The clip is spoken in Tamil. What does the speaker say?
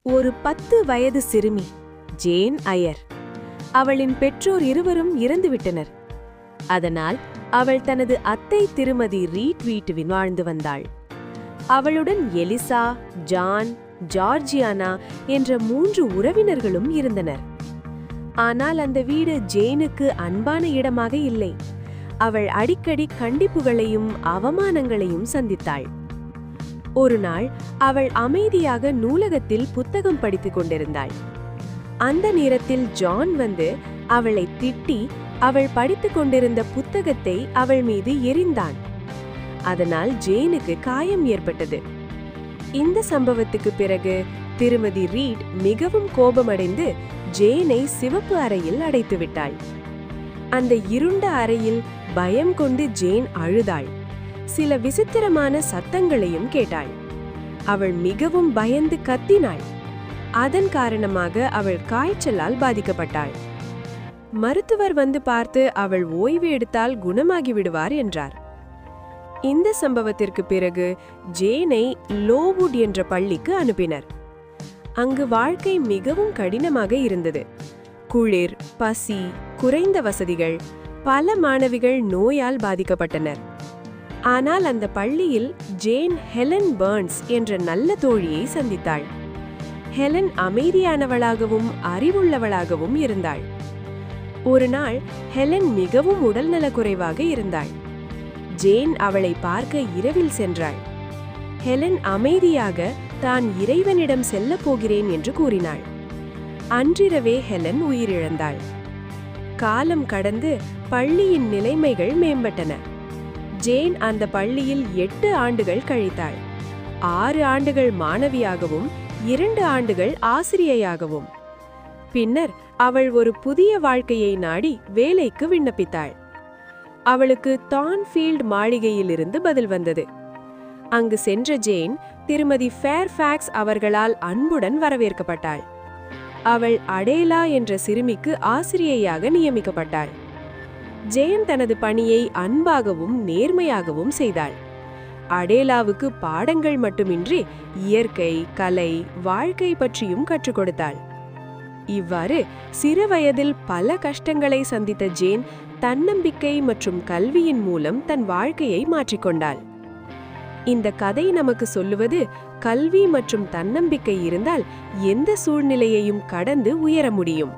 ஒரு 10 வயது சிறுமி ஜேன் ஐயர். அவளின் பெற்றோர் இருவரும் இறந்துவிட்டனர். அதனால் அவள் தனது அத்தை திருமதி ரீட் வீட்டில் வாழ்ந்து வந்தாள். அவளுடன் எலிசா, ஜான், ஜார்ஜியானா என்ற 3 உறவினர்களும் இருந்தனர். ஆனால் அந்த வீடு ஜேனுக்கு அன்பான இடமாக இல்லை. அவள் அடிக்கடி கண்டிப்புகளையும் அவமானங்களையும் சந்தித்தாள். ஒரு நாள் அவள் அமைதியாக நூலகத்தில் புத்தகம் படித்துக் கொண்டிருந்தாள். அந்த நேரத்தில் ஜான் வந்து அவளை திட்டி அவள் படித்துக் கொண்டிருந்த புத்தகத்தை அவள் மீது எறிந்தான். அதனால் ஜேனுக்கு காயம் ஏற்பட்டது. இந்த சம்பவத்துக்கு பிறகு திருமதி ரீட் மிகவும் கோபமடைந்து ஜேனை சிவப்பு அறையில் அடைத்துவிட்டாள். அந்த இருண்ட அறையில் பயம் கொண்டு ஜேன் அழுதாள். சில விசித்திரமான சத்தங்களையும் கேட்டாள். அவள் மிகவும் பயந்து கத்தினாள். அதன் காரணமாக அவள் காய்ச்சலால் பாதிக்கப்பட்டாள். மருத்துவர் வந்து பார்த்து அவள் ஓய்வு எடுத்தால் குணமாகி விடுவார் என்றார். இந்த சம்பவத்திற்கு பிறகு ஜேனை லோவுட் என்ற பள்ளிக்கு அனுப்பினர். அங்கு வாழ்க்கை மிகவும் கடினமாக இருந்தது. குளிர், பசி, குறைந்த வசதிகள், பல மாணவிகள் நோயால் பாதிக்கப்பட்டனர். ஆனால் அந்த பள்ளியில் ஜேன் ஹெலன் பர்ன்ஸ் என்ற நல்ல தோழியை சந்தித்தாள். ஹெலன் அமைதியானவளாகவும் அறிவுள்ளவளாகவும் இருந்தாள். ஒரு நாள் ஹெலன் மிகவும் உடல்நலக்குறைவாக இருந்தாள். ஜேன் அவளை பார்க்க இரவில் சென்றாள். ஹெலன் அமைதியாக தான் இறைவனிடம் செல்லப் போகிறேன் என்று கூறினாள். அன்றிரவே ஹெலன் உயிரிழந்தாள். காலம் கடந்து பள்ளியின் நிலைமைகள் மேம்பட்டன. ஜேன் அந்த பள்ளியில் 8 ஆண்டுகள் கழித்தாள். 6 ஆண்டுகள் மாணவியாகவும் 2 ஆண்டுகள் ஆசிரியையாகவும். பின்னர் அவள் ஒரு புதிய வாழ்க்கையை நாடி வேலைக்கு விண்ணப்பித்தாள். அவளுக்கு தான்ஃபீல்ட் மாளிகையிலிருந்து பதில் வந்தது. அங்கு சென்ற ஜேன் திருமதி ஃபேர்ஃபாக்ஸ் அவர்களால் அன்புடன் வரவேற்கப்பட்டாள். அவள் அடேலா என்ற சிறுமிக்கு ஆசிரியையாக நியமிக்கப்பட்டாள். ஜேன் தனது பணியை அன்பாகவும் நேர்மையாகவும் செய்தாள். அடேலாவுக்கு பாடங்கள் மட்டுமின்றி இயற்கை, கலை, வாழ்க்கை பற்றியும் கற்றுக் கொடுத்தாள். இவ்வாறு சிறு வயதில் பல கஷ்டங்களை சந்தித்த ஜேன் தன்னம்பிக்கை மற்றும் கல்வியின் மூலம் தன் வாழ்க்கையை மாற்றிக்கொண்டாள். இந்த கதை நமக்கு சொல்லுவது, கல்வி மற்றும் தன்னம்பிக்கை இருந்தால் எந்த சூழ்நிலையையும் கடந்து உயர முடியும்.